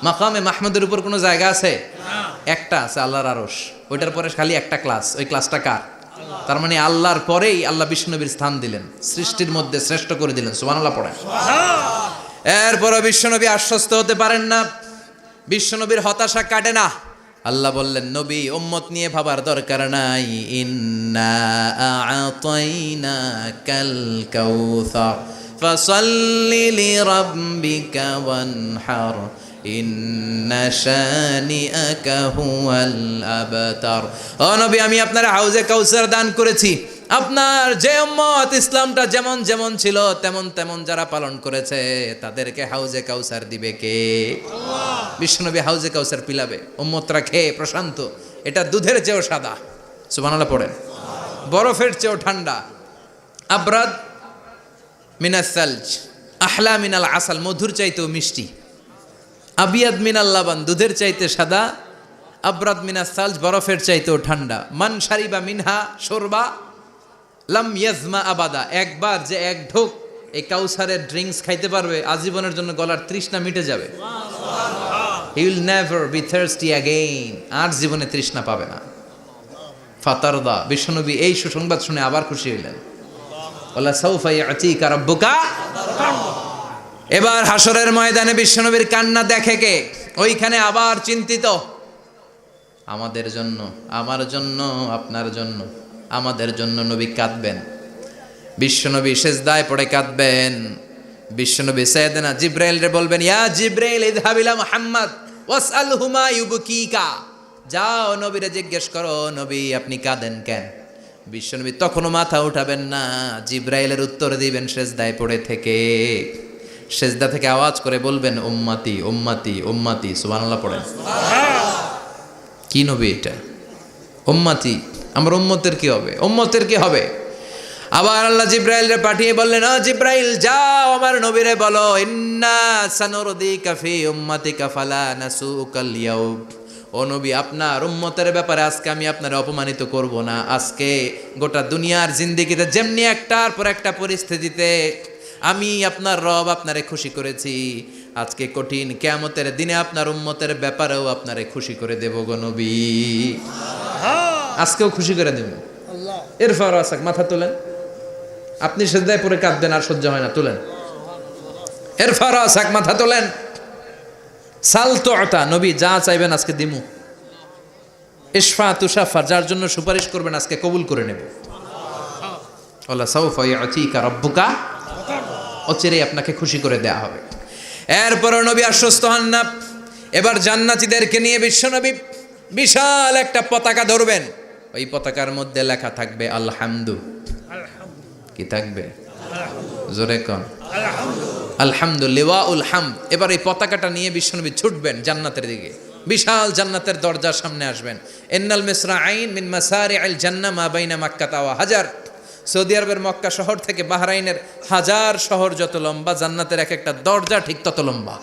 মাকামে মাহমুদের উপর কোনো জায়গা আছে? একটা আছে, আল্লাহর আরশ। ওইটার পরে খালি একটা ক্লাস, ওই ক্লাসটা কার? তার মানে আল্লাহর পরেই আল্লাহ বিশ্বনবীর স্থান দিলেন, সৃষ্টির মধ্যে শ্রেষ্ঠ করে দিলেন। সুবহানাল্লাহ পড়েন। এরপরও বিশ্বনবী আশ্বস্ত হতে পারেন না, বিশ্বনবীর হতাশা কাটে না। আল্লাহ বললেন, নবী উম্মত নিয়ে ভাবার দরকার নাই। ইন্না আ'তাইনাকাল কাউসার ফাসাল্লি লিরাব্বিকা ওয়ানহার ইন্না শানিআকা হুয়াল আবতার। ও নবী, আমি আপনার হাউজে কাউসার দান করেছি। আপনার যে উম্মত ইসলামটা যেমন যেমন ছিল তেমন তেমন যারা পালন করেছে তাদেরকে হাউজে কাউসার দিবে কে? আল্লাহ। বিশ্বনবী হাউজে কাউসার পিলাবে, উম্মতরা খেয়ে প্রশান্ত। এটা দুধের চেয়েও সাদা, সুবহানাল্লাহ পড়েন, বরফের চেয়েও ঠান্ডা। আবরাদ মিনাস সালজ আহলা মিনাল আসাল, মধুর চাইতেও মিষ্টি। আবিয়াদ মিনাল লাবান, দুধের চাইতে সাদা। আবরাদ মিনাস সালজ, বরফের চাইতেও ঠান্ডা। মান শারিবা মিনহা শরবা লাম ইয়াজমা আবাদা, একবার যে এক ঢোক এই কাউসারের ড্রিঙ্কস খাইতে পারবে আজীবনের জন্য গলার তৃষ্ণা মিটে যাবে। He will never be thirsty again, আর জীবনে তৃষ্ণা পাবে না। ফাতারদা, বিশ্বনবী এই সুসংবাদ শুনে আবার খুশি হইলেন। ওয়ালা সাউফা ইয়াতিকা রাব্বুকা। এবার হাসরের ময়দানে বিশ্বনবীর কান্না দেখে কে? ওইখানে আবার চিন্তিত, আমাদের জন্য, আমার জন্য, আপনার জন্য, আমাদের জন্য নবী কাঁদবেন। বিশ্বনবী সেজদায় পড়ে কাঁদবেন। বিশ্বনবী সাইয়েদনা জিব্রাইল রে বলবেন, ইয়া জিব্রাইল ইযহাব ইলা মুহাম্মদ ওয়াসআলহু মা ইউবকিকা, যাও নবীরে জিজ্ঞেস করো, নবী আপনি কাঁদেন কেন? বিশ্বনবী তখনও মাথা উঠাবেন না, জিব্রাইলের উত্তর দিবেন সেজদায় পড়ে থেকে। সেজদা থেকে আওয়াজ করে বলবেন, উম্মতি উম্মতি উম্মতি। সুবহানাল্লাহ পড়েন। কি নবী এটা? উম্মতি, আমার উম্মতের কি হবে? উম্মতের কি হবে? আবার আল্লাহ জিব্রাইলরে পাঠিয়ে বললেন, ও জিব্রাইল যাও আমার নবীরে বলো, ইন্না সানুরদিকা ফি উম্মাতিকা ফালা নাসুকাল ইয়াউম। ও নবী, আপনার উম্মতের ব্যাপারে আজকে আমি আপনার অপমানিত করব না। আজকে গোটা দুনিয়ার জিন্দেগিতে যেমনি একটার পর একটা পরিস্থিতিতে আমি আপনার রব আপনারে খুশি করেছি, আজকে কঠিন কিয়ামতের দিনে আপনার উম্মতের ব্যাপারেও আপনারে খুশি করে দেব গো নবী। আজকেও খুশি করে দেব। এরপর আসাক, মাথা তোলেন। আপনি সেজদায় পড়ে কাঁদবেন, আর সহ্য হয় না, তোলেন। এরপর আসাক, মাথা তোলেন। সাল তুতা, নবী যা চাইবেন আজকে দিমু। ইশফা তুশাফা, যার জন্য সুপারিশ করবেন আজকে কবুল করে নেব। ওয়ালা সাউফা ইয়াতিকা রাব্বুকা, অচিরে আপনাকে খুশি করে দেয়া হবে। এরপর নবী আশ্বস্ত হন না। এবার জান্নাতীদেরকে নিয়ে বিশ্বনবী বিশাল একটা পতাকা ধরবেন। ওই পতাকার মধ্যে লেখা থাকবে আলহামদু। কি থাকবে? জোরে কোন আলহামদুলিল্লাহ উল হামদ। এবার এই পতাকাটা নিয়ে বিশ্বনবী ছুটবেন জান্নাতের দিকে। বিশাল জান্নাতের দরজার সামনে আসবেন। ইন্নাল মিসরাঈন মিন মাসারিআল জান্নাহ মা বাইনা মাক্কাতা ওয়া হাজার। সৌদি আরবের মক্কা শহর থেকে বাহরাইনের হাজার শহর যত লম্বা, জান্নাতের এক একটা দরজা ঠিক তত লম্বা।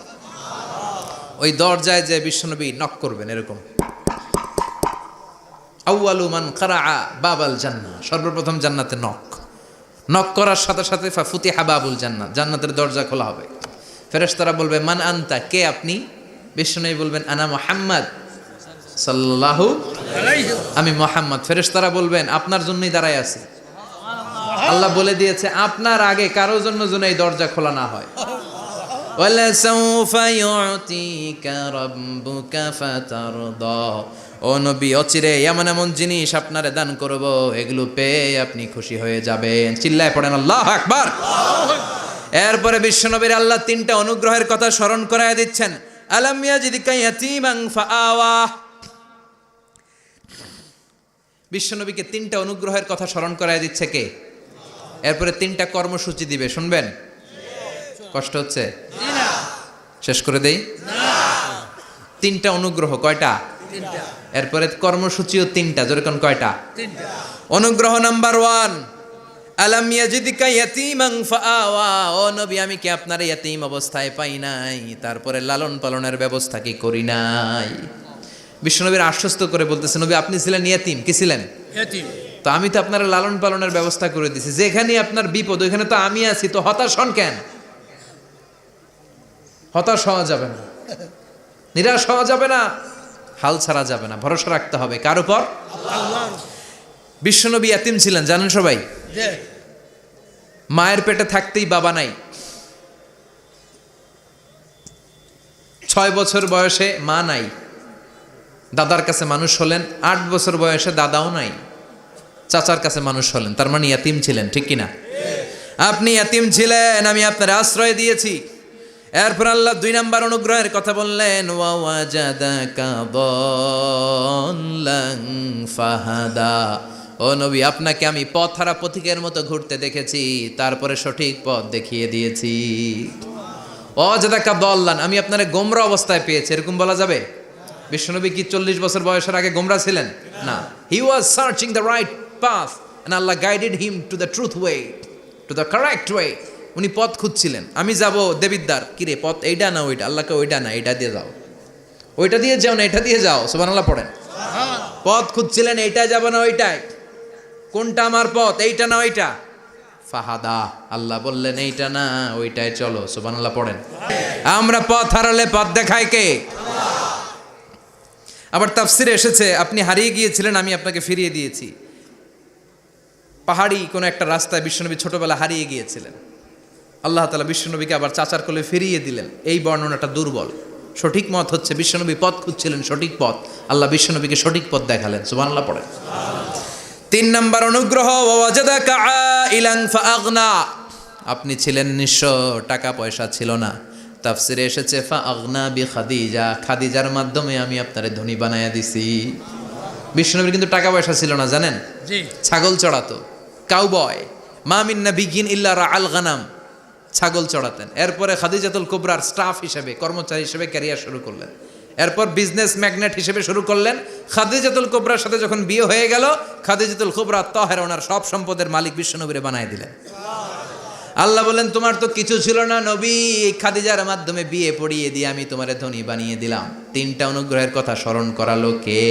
ওই দরজায় যে বিশ্বনবী নক করবেন এরকম, আউয়ালু মান কারাআ বাবাল জান্নাহ, সর্বপ্রথম জান্নাতে নক করার সাথে সাথে ফাফুতিহা বাবুল জান্নাহ, জান্নাতের দরজা খোলা হবে। ফেরেশতারা বলবে, মান আনতা, কে আপনি? বিশ্বনবী বলবেন, আনা মুহাম্মদ সাল্লাল্লাহু আলাইহি, আমি মুহাম্মদ। ফেরেশতারা বলবেন, আপনার জন্যই দাঁড়ায় আছি। আল্লাহ বলে দিয়েছে আপনার আগে কারো জন্য যেন এই দরজা খোলা না হয়। ওয়ালা সাউফা ইউতিকা রাব্বুকা ফাতারদা, ও নবী অচিরে এমন এমন জিনিস আপনারে দান করব, এগুলো পেয়ে আপনি খুশি হয়ে যাবেন। চিল্লায় পড়েন আল্লাহু আকবার। এরপরে বিশ্বনবীর আল্লাহ তিনটা অনুগ্রহের কথা স্মরণ করায় দিচ্ছেন। আলাম ইয়াজিদকা ইয়াতীমান ফাআওয়া, বিশ্বনবীকে তিনটা অনুগ্রহের কথা স্মরণ করায় দিচ্ছে কে? এরপরে তিনটা কর্মসূচি দিবে, শুনবেন? কষ্ট হচ্ছে? শেষ করে দেই। তিনটা অনুগ্রহ, কয়টা? এরপরে কর্মসূচিও তিনটা, যেরকম কয়টা? অনুগ্রহ নাম্বার 1, আলাম ইয়াজিদকা ইয়াতীমান ফাআওয়া, ও নবী আমি কি আপনার ইয়াতীম অবস্থায় পাই নাই, তারপরে লালন পালনের ব্যবস্থা কি করি নাই? বিশ্বনবীর আশ্বস্ত করে বলতেছে, নবী আপনি ছিলেন ইয়াতীম, কি ছিলেন? ইয়াতীম। তো আমি তো আপনার লালন পালনের ব্যবস্থা করে দিয়েছি, যেখানে আপনার বিপদ ওইখানে তো আমি আছি, তো হতাশ হন কেন? হতাশ হওয়া যাবে না। নিরাশ হওয়া যাবে না, হাল ছাড়া যাবে না, ভরসা রাখতে হবে কার উপর? বিশ্বনবী ইয়াতিম ছিলেন জানেন সবাই। মায়ের পেটে থাকতেই বাবা নাই, 6 বছর বয়সে মা নাই, দাদার কাছে মানুষ হলেন, 8 বছর বয়সে দাদাও নাই, চাচার কাছে মানুষ হলেন, তার মানে ইয়াতিম ছিলেন, ঠিক কিনা? আপনি ইয়াতিম ছিলেন, আমি আপনার আশ্রয় দিয়েছি। এরপর আল্লাহ 2 নম্বর অনুগ্রহের কথা বললেন, ওয়া ওয়াজাদাকা দাল্লান ফাহাদা। ও নবী, আপনাকে আমি পথহারা পথিকের মতো ঘুরতে দেখেছি, তারপরে সঠিক পথ দেখিয়ে দিয়েছি। ওয়াজাদাকা দাল্লান, আমি আপনারে গোমরা অবস্থায় পেয়েছি, এরকম বলা যাবে? বিশ্বনবী কি 40 বছর বয়সের আগে গোমরা ছিলেন? না, he was searching the right path and Allah guided him to the truth way, to the correct way. উনি পথ খুঁজছিলেন। আমি যাব দেবিদ্দার, কিরে পথ এইটা না ওইটা? আল্লাহকে ওইটা না এইটা দিয়ে যাও, ওইটা দিয়ে যাও না এটা দিয়ে যাও, সুবহানাল্লাহ পড়েন। পথ খুঁজছিলেন, এইটা যাব না ওইটাই, কোনটা আমার পথ, এইটা না ওইটা? ফাহাদা, আল্লাহ বললেন এইটা না ওইটাই চলো, সুবহানাল্লাহ পড়েন। আমরা পথ হারালে পথ দেখায় কে? আবার তাফসিরে এসেছে, আপনি হারিয়ে গিয়েছিলেন, আমি আপনাকে ফিরিয়ে দিয়েছি। পাহাড়ি কোনো একটা রাস্তায় বিশ্বনবী ছোটবেলা হারিয়ে গিয়েছিলেন, আল্লাহ তাআলা বিশ্বনবীকে আবার চাচার কোলে ফিরিয়ে দিলেন। এই বর্ণনাটা দুর্বল। সঠিক মত হচ্ছে বিশ্বনবী পথ খুঁজছিলেন, সঠিক পথ, আল্লাহ বিশ্বনবীকে সঠিক পথ দেখালেন, সুবহানাল্লাহ পড়েন। 3 নম্বর অনুগ্রহ, ওয়াজাদাকা আইলান ফাআগনা, আপনি ছিলেন নিঃস্ব, টাকা পয়সা ছিল না। তাফসিরে এসেছে ফাআগনা বিখাদিজা, খাদিজার মাধ্যমে আমি আপনারে ধনী বানায়া দিছি। বিশ্বনবীর কিন্তু টাকা পয়সা ছিল না জানেন, ছাগল চড়াতো, কাউবয়। মা মিন নাবিয়্যিন ইল্লা রাআল গানাম, ছাগল চড়াতেন। এরপরে খাদিজাতুল কুবরার স্টাফ হিসেবে, কর্মচারী হিসেবে ক্যারিয়ার শুরু করলেন। এরপর বিজনেস ম্যাগনেট হিসেবে শুরু করলেন। খাদিজাতুল কুবরার সাথে যখন বিয়ে হয়ে গেল, খাদিজাতুল কুবরা তাহেরা ওনার সব সম্পদের মালিক বিশ্বনবীরে বানায় দিলেন। আল্লাহ বলেন, তোমার তো কিছু ছিল না নবী, খাদিজার মাধ্যমে বিয়ে পড়িয়ে দিয়ে আমি তোমারে ধনী বানিয়ে দিলাম। 3টা অনুগ্রহের কথা স্মরণ করালো কে?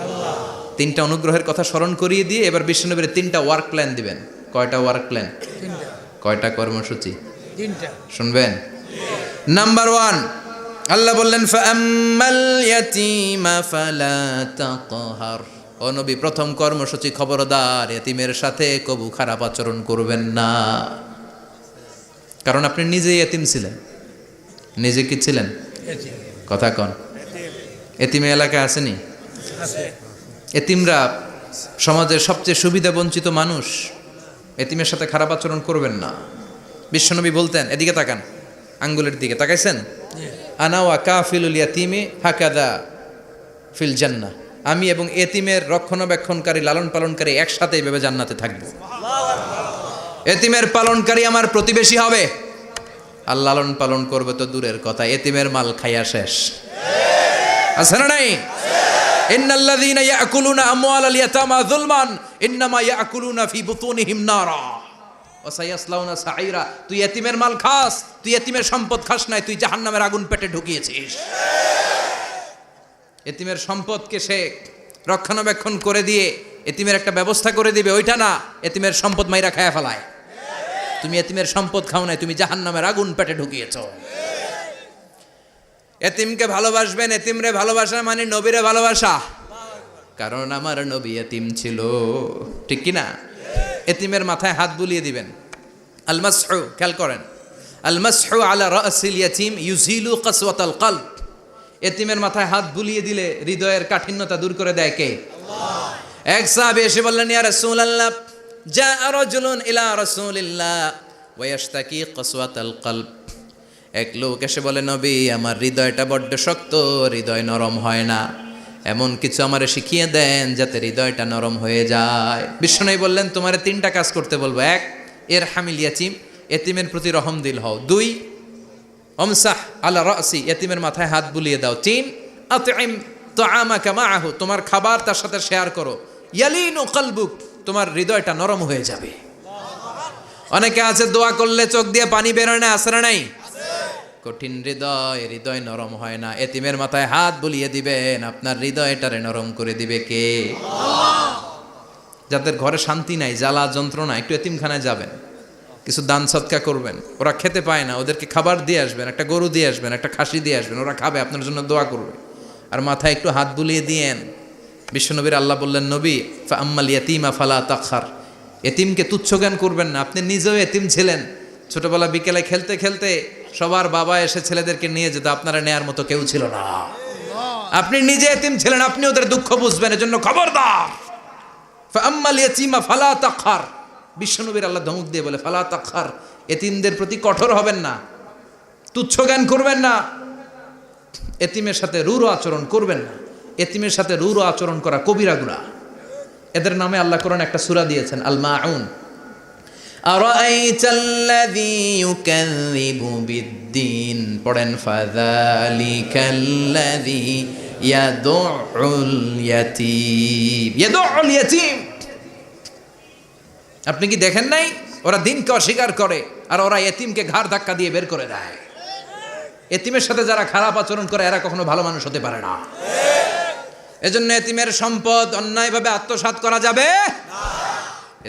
আল্লাহ। 3টা অনুগ্রহের কথা স্মরণ করিয়ে দিয়ে এবার বিশ্বনবীর 3টা ওয়ার্ক প্ল্যান দিবেন। কয়টা ওয়ার্ক প্ল্যান? 3টা। কয়টা কর্মসূচি? 3টা। শুনবেন? নাম্বার 1, আল্লাহ বললেন ফাআম্মাল ইয়াতীমা ফালা তাকহার। ও নবী, প্রথম কর্মসূচি, খবরদার এতিমের সাথে কবু খারাপ আচরণ করবেন না। কারণ আপনি নিজেই এতিম ছিলেন। নিজে কি ছিলেন? কথা কন। এতিমে এলাকায় আসেনি? এতিমরা সমাজের সবচেয়ে সুবিধা বঞ্চিত মানুষ। এতিমের সাথে খারাপ আচরণ করবেন না। বিশ্বনবী বলতেন, এদিকে তাকান, আঙ্গুলের দিকে তাকাইছেন? আনা ওয়া কাফিলুল ইয়াতীমি হাকাদা ফিল জান্নাহ, আমি এবং এতিমের রক্ষণাবেক্ষণকারী, লালন পালনকারী একসাথে এইভাবে জান্নাতে থাকবো। এতিমের পালনকারী আমার প্রতিবেশী হবে, আর লালন পালন করবে তো দূরের কথা, এতিমের মাল খাইয়া শেষ। আছে না নাই? ইন্নাল্লাযীনা ইয়াকুলুনা আমওয়ালাল ইয়াতামা যুলমান ইন্নামা ইয়াকুলুনা ফি বুতুনিহিম নারা ওয়া সায়াসলাউনা সাঈরা। তুই এতিমের মাল খাস, তুই এতিমের সম্পদ খাস নাই, তুই জাহান্নামের আগুন পেটে ঢুকিয়েছিস। এতিমের সম্পদকে সে রক্ষণাবেক্ষণ করে দিয়ে এতিমের একটা ব্যবস্থা করে দিবে, ওইটা না, এতিমের সম্পদ মাইরা খায়া ফেলায়। তুমি এতিমের সম্পদ খাও নাই, তুমি জাহান্নামের আগুন পেটে ঢুকিয়েছ। এতিমকে ভালোবাসবেন, এতিমরে ভালোবাসা মানে নবীরে ভালোবাসা। কারণ আমার নবী এতিম ছিল, ঠিক কি না? এতিমের মাথায় হাত বুলিয়ে দিবেন। আল মাসহু, খেয়াল করেন, আল মাসহু আলা রাসিল ইয়াতীম ইউজিলু কাসওয়াতাল কলব। এতিমের মাথায় হাত বুলিয়ে দিলে হৃদয়ের কাঠিন্যতা দূর করে দেয় কে? আল্লাহ। এক সাহাবী এসে বললেন, ইয়া রাসূলুল্লাহ, জাআ রাজুলুন ইলা রাসূলিল্লাহ ওয়া ইয়াশতাকি কাসওয়াতাল কলব। এক লোক এসে বলে, নবী, আমার হৃদয়টা বড্ড শক্ত, হৃদয় নরম হয় না, এমন কিছু আমারে শিখিয়ে দেন যাতে হৃদয়টা নরম হয়ে যায়। বিশ্বনবী বললেন, তোমারে 3টা কাজ করতে বলবো। 1, ইরহামিল ইয়াতীম, এতিমের প্রতি রহম দিল হও। 2, আমসাহ আলা রাসি, এতিমের মাথায় হাত বুলিয়ে দাও। 3, আতইম তাআমাকা মাআহু, তোমার খাবার তার সাথে শেয়ার করো। ইয়ালিনু কলবুক, তোমার হৃদয়টা নরম হয়ে যাবে। অনেকে আছে দোয়া করলে চোখ দিয়ে পানি বের হয় না, আছে না নাই? কঠিন হৃদয়, হৃদয় নরম হয় না। এতিমের মাথায় হাত বুলিয়ে দিবেন, আপনার হৃদয়টারে নরম করে দিবে কে? আল্লাহ। যাদের ঘরে শান্তি নাই, জ্বালা যন্ত্রণা, একটু এতিমখানায় যাবেন, কিছু দান সৎকা করবেন। ওরা খেতে পায় না, ওদেরকে খাবার দিয়ে আসবেন, একটা গরু দিয়ে আসবেন, একটা খাসি দিয়ে আসবেন, ওরা খাবে, আপনার জন্য দোয়া করবে। আর মাথায় একটু হাত বুলিয়ে দিয়েন। বিশ্বনবীর আল্লাহ বললেন, নবী ফা আম্মাল ইয়াতীমা ফালা তাখহার, এতিমকে তুচ্ছ জ্ঞান করবেন না। আপনি নিজেও এতিম ছিলেন, ছোটবেলা বিকেলে খেলতে খেলতে সবার বাবা এসে ছেলেদেরকে নিয়ে যেত, আপনারা নেয়ার মতো কেউ ছিল না। আপনি নিজে এতিম ছিলেন, আপনি ওদের দুঃখ বুঝবেন, এজন্য খবরদার। ফা আম্মাল ইয়াতীমা ফালা তাখহার, বিশ্বনবীর আল্লাহ ধমক দিয়ে বলে ফালা তাখহার, এতিমদের প্রতি কঠোর হবেন না, তুচ্ছ জ্ঞান করবেন না, এতিমের সাথে রূঢ় আচরণ করবেন না। এতিমের সাথে রূঢ় আচরণ করা কবিরা গুনাহ। এদের নামে আল্লাহ কোরআন একটা সূরা দিয়েছেন, আল মাউন। আরাআইতাল্লাযী ইউকাযযিবু বিদ্দীন, পড়েন ফাযালিকাল্লাযী ইয়াদুউল ইয়াতীম। ইয়াদুউল ইয়াতীম, আপনি কি দেখেন নাই ওরা দিনকে অস্বীকার করে আর ওরা এতিমকে ঘাড় ধাক্কা দিয়ে বের করে দেয়। এতিমের সাথে যারা খারাপ আচরণ করে এরা কখনো ভালো মানুষ হতে পারে না। এজন্য এতিমের সম্পদ অন্যায়ভাবে আত্মসাৎ করা যাবে না।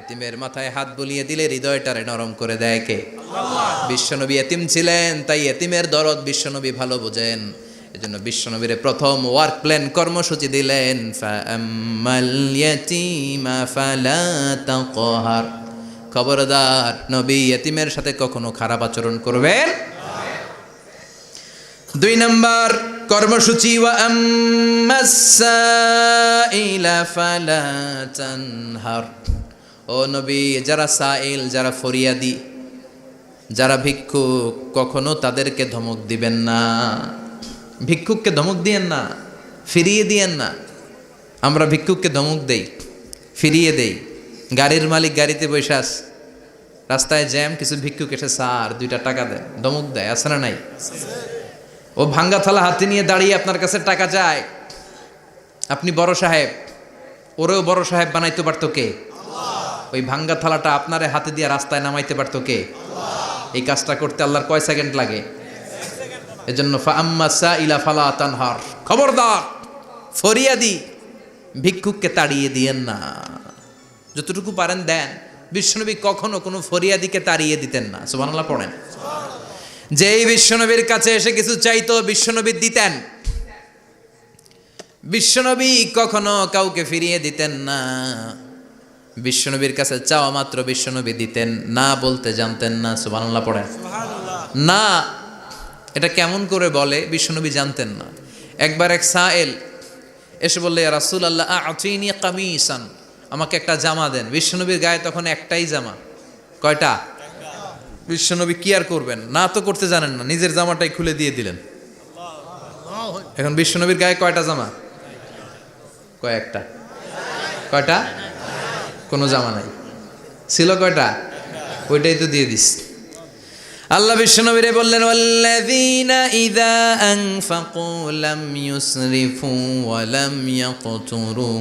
এতিমের মাথায় হাত বুলিয়ে দিলে হৃদয়টারে নরম করে দেয় কে? আল্লাহ। বিশ্বনবী এতিম ছিলেন, তাই এতিমের দরদ বিশ্বনবী ভালো বোঝেন। এজন্য বিশ্বনবীর প্রথম ওয়ার্ক প্ল্যান কর্মসূচি দিলেন, ফাআম্মাল ইয়াতীমা ফালা তাকহার, খবরদার নবী এতিমের সাথে কখনো খারাপ আচরণ করবেন। 2 নম্বর কর্মসূচি, ওয়া আম্মাস সাইলা ফালা তানহার, ও নবী যারা সাইল, যারা ফরিয়াদি, যারা ভিক্ষুক, কখনো তাদেরকে ধমক দিবেন না। ভিক্ষুককে ধমক দিয়েন না, ফিরিয়ে দিয়েন না। আমরা ভিক্ষুককে ধমক দেই, ফিরিয়ে দেই। গাড়ির মালিক গাড়িতে বসে আস, রাস্তায় জ্যাম, কিছু ভিক্ষুক এসে স্যার 2টা টাকা দেয়, ধমক দেয়, আছে না নাই? ও ভাঙ্গা থালা হাতে নিয়ে দাঁড়িয়ে আপনার কাছে টাকা চায়। আপনি বড় সাহেব, ওরেও বড় সাহেব বানাইতে পারতো কে? ওই ভাঙ্গা থালাটা আপনারে হাতে দিয়ে রাস্তায় নামাইতে পারতো কে? এই কাজটা করতে আল্লাহর কয় সেকেন্ড লাগে? এজন্য ফাআম্মা সাইলা ফালা তানহার, খবরদার ফরিয়াদি ভিক্ষুককে তাড়িয়ে দিয়েন না। যতটুকু পারেন দেন। বিশ্বনবী কখনো কোনো ফরিয়াদিকে তাড়িয়ে দিতেন না। সুবহানাল্লাহ পড়েন। যেই বিশ্বনবীর কাছে এসে কিছু চাইতো বিশ্বনবী দিতেন। বিশ্বনবী কখনো কাউকে ফিরিয়ে দিতেন না। বিশ্বনবীর কাছে চাওয়া মাত্র বিশ্বনবী দিতেন, না বলতে জানতেন না। সুবহানাল্লাহ পড়েন। না এটা কেমন করে বলে বিশ্বনবী জানতেন না। একবার এক সাইল এসে বললে, ইয়া রাসূলুল্লাহ আ'তিনি কামিসান, আমাকে একটা জামা দেন। বিশ্বনবীর গায়ে তখন একটাই জামা। কয়টা? বিশ্বনবী কি আর করবেন, না তো করতে জানেন না, নিজের জামাটাই খুলে দিয়ে দিলেন। এখন বিশ্বনবীর গায়ে কয়টা জামা? কয়েকটা। কয়টা? কোনো জামা নাই। ছিল কয়টা? ওইটাই তো দিয়ে দিস। আল্লাহ বিশ্বনবীরে বললেন, ওয়াল্লাযীনা ইযা আনফাকু লাম ইউসরিফু ওয়া লাম ইয়াকতুরু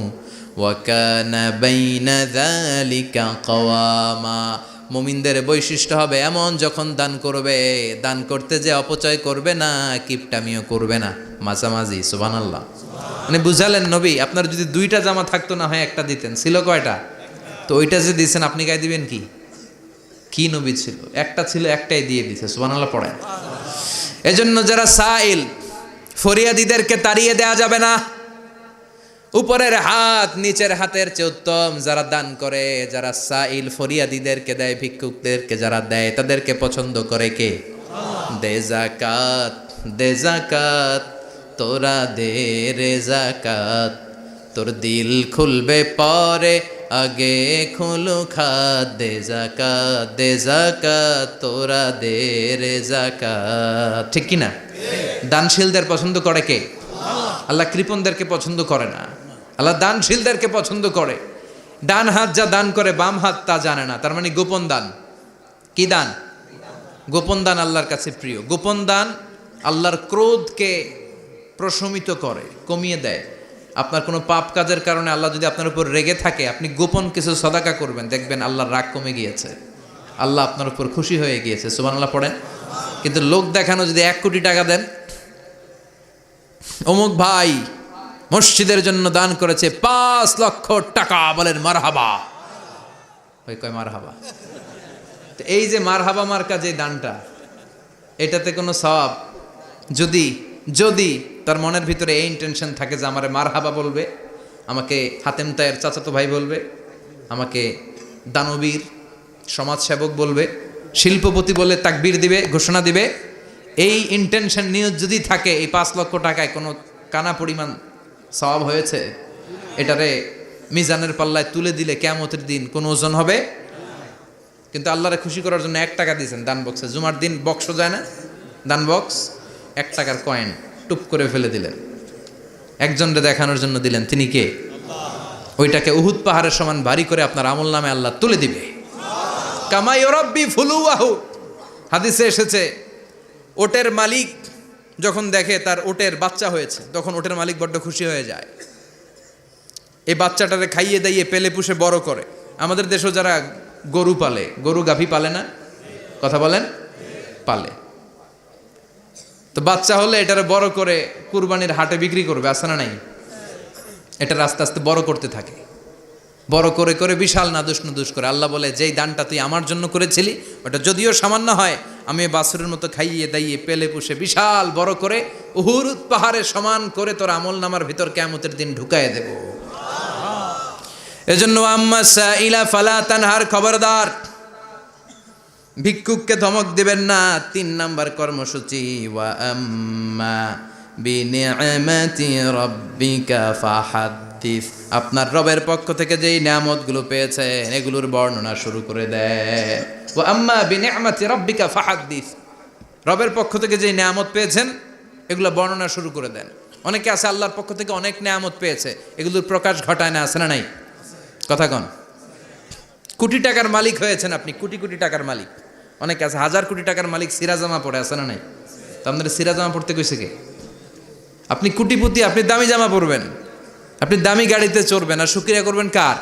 ওয়া কানা বাইনা যালিকা কাওয়ামা। মুমিনদের বৈশিষ্ট্য হবে এমন, যখন দান করবে, দান করতে যে অপচয় করবে না, কিপটামিও করবে না, মাঝামাঝি। সুবহানাল্লাহ। মানে বুঝালেন নবী, আপনার যদি 2টা জামা থাকতো না হয় একটা দিতেন। ছিল কয়টা? তো ওইটা যে দিয়েছেন আপনি গায়ে দিবেন কি? কি নবী ছিল? একটা ছিল, একটাই দিয়ে দিছে। সুবহানাল্লাহ পড়েন। এজন্য যারা সাইল, ফরিয়াদিদেরকে তাড়িয়ে দেয়া যাবে না। উপরের হাত নিচের হাতের চেয়ে উত্তম। যারা দান করে, যারা সাইল ফরিয়াদিদেরকে দেয়, ভিক্ষুকদেরকে যারা দেয়, তাদেরকে পছন্দ করে কে? দে যাকাত, দে যাকাত, তোরা দে রে যাকাত, তোর দিল খুলবে পরে, আগে খুলু খাত। দে যাকাত, দে যাকাত, তোরা দে রে যাকাত। ঠিক কিনা? দানশীলদের পছন্দ করে কে? আল্লাহ কৃপণদেরকে পছন্দ করে না। আল্লাহ দানশীলদেরকে পছন্দ করে। ডান হাত যা দান করে বাম হাত তা জানে না, তার মানে গোপন দান। কি দান? গোপন দান আল্লাহর কাছে প্রিয়। গোপন দান আল্লাহর ক্রোধকে প্রশমিত করে, কমিয়ে দেয়। আপনার কোনো পাপ কাজের কারণে আল্লাহ যদি আপনার উপর রেগে থাকে, আপনি গোপন কিছু সদাকা করবেন, দেখবেন আল্লাহর রাগ কমে গিয়েছে, আল্লাহ আপনার উপর খুশি হয়ে গিয়েছে। সুবহানাল্লাহ পড়েন। কিন্তু লোক দেখানো যদি 1 কোটি টাকা দেন, অমুক ভাই মসজিদের জন্য দান করেছে 5 লক্ষ টাকা, বলেন মারহাবা। ওই কয় মারহাবা? তো এই যে মারহাবা মার্কা যে দানটা, এটাতে কোনো সওয়াব যদি যদি তার মনের ভিতরে এই ইন্টেনশন থাকে যে আমারে মারহাবা বলবে, আমাকে হাতেম তায়ের চাচাতো ভাই বলবে, আমাকে দানবীর সমাজসেবক বলবে, শিল্পপতি বলে তাকবীর দিবে, ঘোষণা দিবে, এই ইন্টেনশন নিয়ে যদি থাকে, এই 5 লক্ষ টাকায় কোনো কানা পরিমাণ সওয়াব হয়েছে, এটারে মিজানের পাল্লায় তুলে দিলে কিয়ামতের দিন কোনো ওজন হবে। কিন্তু আল্লাহরে খুশি করার জন্য 1 টাকা দিয়েছেন দান বক্সে, জুমার দিন বক্স যায় না, দান বক্স, 1 টাকার কয়েন টুপ করে ফেলে দিলেন, একজনকে দেখানোর জন্য দিলেন, তিনি কে? ওইটাকে উহুদ পাহাড়ের সমান ভারী করে আপনার আমল নামে আল্লাহ তুলে দিবে। কামা ইউরাব্বি ফুলুয়াহু, হাদিসে এসেছে, ওটের মালিক যখন দেখে তার ওটের বাচ্চা হয়েছে, তখন ওটের মালিক বড্ড খুশি হয়ে যায়। এই বাচ্চাটারে খাইয়ে দাইয়ে পেলে পুষে বড় করে। আমাদের দেশেও যারা গরু পালে, গরু গাভী পালে না, কথা বলেন, পালে, তো বাচ্চা হলে এটারে বড় করে কুরবানির হাটে বিক্রি করবে, আছে না নাই? এটা আস্তে আস্তে বড় করতে থাকে, বড় করে করে বিশাল নাদুস নুদুস করে। আল্লাহ বলে, যেই দানটা তুই আমার জন্য করেছিলি, ওটা যদিও সামান্য হয়, আমি বাছুরের মতো খাইয়ে দাইয়ে পেলে পুষে বিশাল বড় করে উহুদ পাহাড়ের সমান করে তোর আমল নামার ভিতর কিয়ামতের দিন ঢুকায় দেব। এজন্য আম্মা সাইলা ফালা তানহার, খবরদার ভিক্ষুককে ধমক দিবেন না। 3 নাম্বার কর্মসূচি, ওয়া আম্মা বিনিআমাতি রাব্বিকা ফাহাদ্দিস, আপনার রবের পক্ষ থেকে যেই নিয়ামতগুলো পেয়েছেন এগুলোর বর্ণনা শুরু করে দেয়। ওয়া আম্মা বিনিআমাতি রাব্বিকা ফাহাদ্দিস, রবের পক্ষ থেকে যেই নিয়ামত পেয়েছেন এগুলো বর্ণনা শুরু করে দেন। অনেকে আছে আল্লাহর পক্ষ থেকে অনেক নিয়ামত পেয়েছে, এগুলোর প্রকাশ ঘটায় না, আছে না নাই? কথা কন। কোটি টাকার মালিক হয়েছেন আপনি, কোটি কোটি টাকার মালিক। অনেকে আছে 1000 কোটি টাকার মালিক, সিরাজামা পড়ে, আছে না নাই? তো আপনাদের সিরাজামা পড়তে কইছে কে? আপনি কোটিপতি, আপনি দামি জামা পরবেন, আপনি দামি গাড়িতে চড়বেন, আর শুকরিয়া করবেন কার?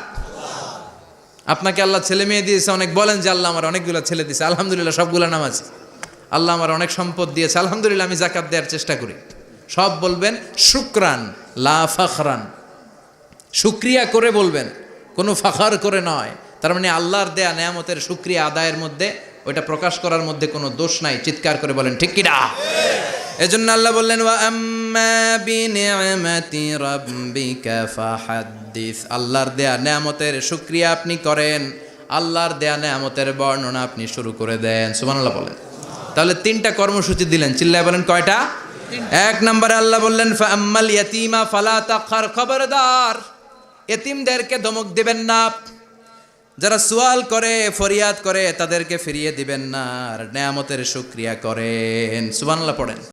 আপনাকে আল্লাহ ছেলে মেয়ে দিয়েছে অনেক, বলেন যে আল্লাহ আমার অনেকগুলো ছেলে দিয়েছে, আলহামদুলিল্লাহ, সবগুলো নামাজ। আল্লাহ আমার অনেক সম্পদ দিয়েছে, আলহামদুলিল্লাহ, আমি যাকাত দেওয়ার চেষ্টা করি। সব বলবেন শুকরান লা ফাখরান, শুকরিয়া করে বলবেন, কোনো ফাখার করে নয়। তার মানে আল্লাহর দেয়া নেয়ামতের শুকরিয়া আদায়ের মধ্যে, ওইটা প্রকাশ করার মধ্যে কোনো দোষ নাই। চিৎকার করে বলেন ঠিক কিনা? এজন্য আল্লাহ বললেন, ওয়া আম্মা বিনিআমাতি রাব্বিকা ফাহাদ্দিস, আল্লাহর দেয়া নেয়ামতের শুকরিয়া আপনি করেন, আল্লাহর দেয়া নেয়ামতের বর্ণনা আপনি শুরু করে দেন। সুবহানাল্লাহ বলেন। তাহলে 3টা কর্মসূচি দিলেন, চিল্লায় বলেন কয়টা? 1 নম্বরে আল্লাহ বললেন, ফা আম্মাল ইয়াতীমা ফালা তাকহার, খবরদার এতিমদেরকে ধমক দিবেন না, যারা সুয়াল করে ফরিয়াদ করে তাদেরকে ফিরিয়ে দিবেন না, আর নেয়ামতের শুকরিয়া করেন। সুবহানাল্লাহ পড়েন।